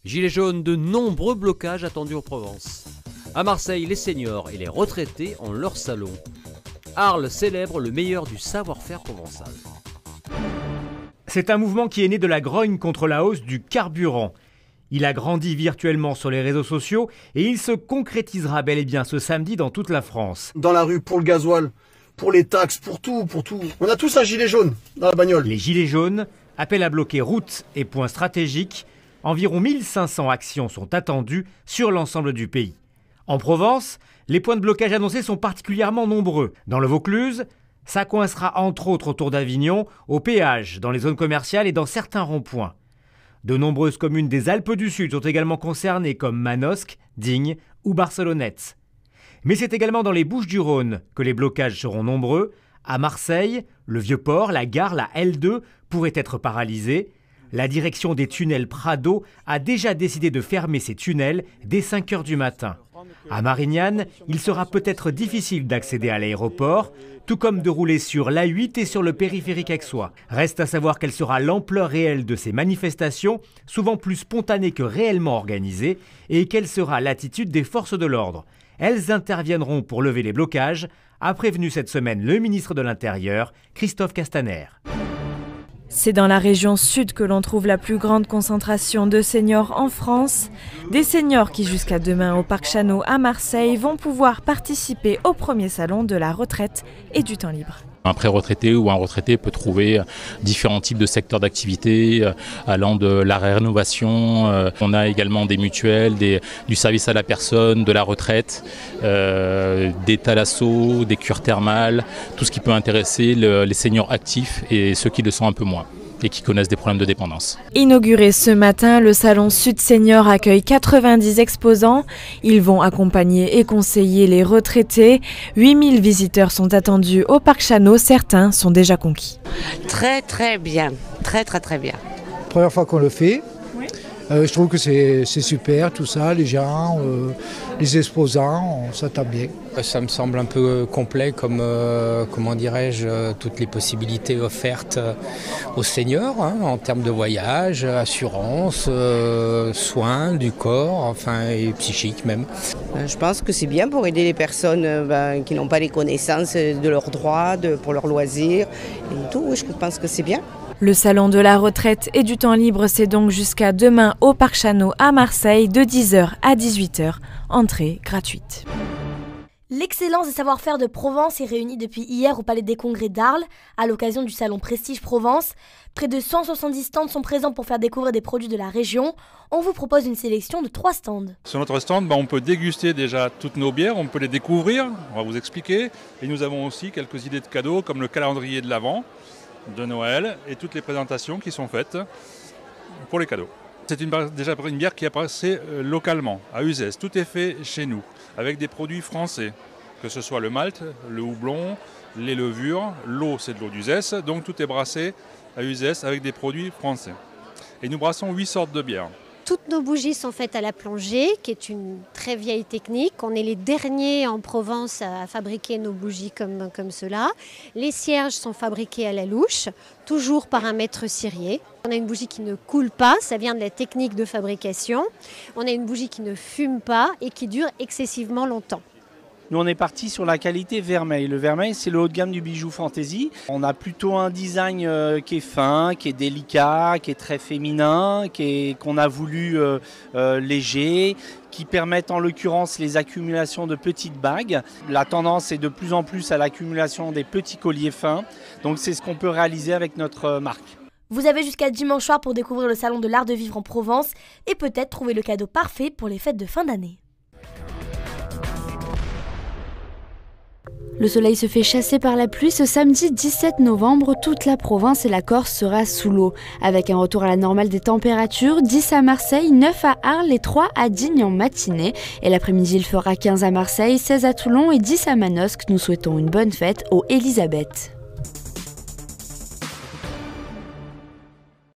Gilets jaunes, de nombreux blocages attendus en Provence. À Marseille, les seniors et les retraités ont leur salon. Arles célèbre le meilleur du savoir-faire provençal. C'est un mouvement qui est né de la grogne contre la hausse du carburant. Il a grandi virtuellement sur les réseaux sociaux et il se concrétisera bel et bien ce samedi dans toute la France. Dans la rue, pour le gasoil, pour les taxes, pour tout. On a tous un gilet jaune dans la bagnole. Les gilets jaunes appellent à bloquer routes et points stratégiques. Environ 1500 actions sont attendues sur l'ensemble du pays. En Provence, les points de blocage annoncés sont particulièrement nombreux. Dans le Vaucluse, ça coincera entre autres autour d'Avignon, au péage, dans les zones commerciales et dans certains ronds-points. De nombreuses communes des Alpes du Sud sont également concernées comme Manosque, Digne ou Barcelonnette. Mais c'est également dans les Bouches-du-Rhône que les blocages seront nombreux. À Marseille, le Vieux-Port, la gare, la L2 pourraient être paralysés. La direction des tunnels Prado a déjà décidé de fermer ces tunnels dès 5 h du matin. À Marignane, il sera peut-être difficile d'accéder à l'aéroport, tout comme de rouler sur l'A8 et sur le périphérique aixois. Reste à savoir quelle sera l'ampleur réelle de ces manifestations, souvent plus spontanées que réellement organisées, et quelle sera l'attitude des forces de l'ordre. Elles interviendront pour lever les blocages, a prévenu cette semaine le ministre de l'Intérieur, Christophe Castaner. C'est dans la région sud que l'on trouve la plus grande concentration de seniors en France. Des seniors qui jusqu'à demain au Parc Chanot à Marseille vont pouvoir participer au premier salon de la retraite et du temps libre. Un pré-retraité ou un retraité peut trouver différents types de secteurs d'activité, allant de la rénovation. On a également des mutuelles, du service à la personne, de la retraite, des thalassos, des cures thermales, tout ce qui peut intéresser les seniors actifs et ceux qui le sont un peu moins et qui connaissent des problèmes de dépendance. Inauguré ce matin, le salon Sud Senior accueille 90 exposants. Ils vont accompagner et conseiller les retraités. 8000 visiteurs sont attendus au Parc Chanot. Certains sont déjà conquis. Très bien, très bien. Première fois qu'on le fait. Je trouve que c'est super, tout ça, les gens, les exposants, on s'attend bien. Ça me semble un peu complet comme, comment dirais-je, toutes les possibilités offertes aux seniors, hein, en termes de voyage, assurance, soins du corps, enfin, et psychique même. Je pense que c'est bien pour aider les personnes qui n'ont pas les connaissances de leurs droits, pour leurs loisirs et tout. Je pense que c'est bien. Le salon de la retraite et du temps libre, c'est donc jusqu'à demain au Parc Chanot à Marseille de 10 h à 18 h. Entrée gratuite. L'excellence des savoir-faire de Provence est réunie depuis hier au Palais des Congrès d'Arles à l'occasion du salon Prestige Provence. Près de 170 stands sont présents pour faire découvrir des produits de la région. On vous propose une sélection de 3 stands. Sur notre stand, on peut déguster déjà toutes nos bières, on peut les découvrir, on va vous expliquer. Et nous avons aussi quelques idées de cadeaux comme le calendrier de l'Avent, de Noël et toutes les présentations qui sont faites pour les cadeaux. C'est déjà une bière qui est passée localement, à Uzès. Tout est fait chez nous, avec des produits français, que ce soit le malt, le houblon, les levures, l'eau c'est de l'eau d'Uzès, donc tout est brassé à Uzès avec des produits français. Et nous brassons 8 sortes de bières. Toutes nos bougies sont faites à la plongée, qui est une très vieille technique. On est les derniers en Provence à fabriquer nos bougies comme cela. Les cierges sont fabriqués à la louche, toujours par un maître cirier. On a une bougie qui ne coule pas, ça vient de la technique de fabrication. On a une bougie qui ne fume pas et qui dure excessivement longtemps. Nous, on est parti sur la qualité vermeil. Le vermeil, c'est le haut de gamme du bijou fantaisie. On a plutôt un design qui est fin, qui est délicat, qui est très féminin, qu'on a voulu léger, qui permettent en l'occurrence les accumulations de petites bagues. La tendance est de plus en plus à l'accumulation des petits colliers fins. Donc, c'est ce qu'on peut réaliser avec notre marque. Vous avez jusqu'à dimanche soir pour découvrir le salon de l'art de vivre en Provence et peut-être trouver le cadeau parfait pour les fêtes de fin d'année. Le soleil se fait chasser par la pluie. Ce samedi 17 novembre, toute la Provence et la Corse sera sous l'eau. Avec un retour à la normale des températures, 10 à Marseille, 9 à Arles et 3 à Digne en matinée. Et l'après-midi, il fera 15 à Marseille, 16 à Toulon et 10 à Manosque. Nous souhaitons une bonne fête aux Elisabeth.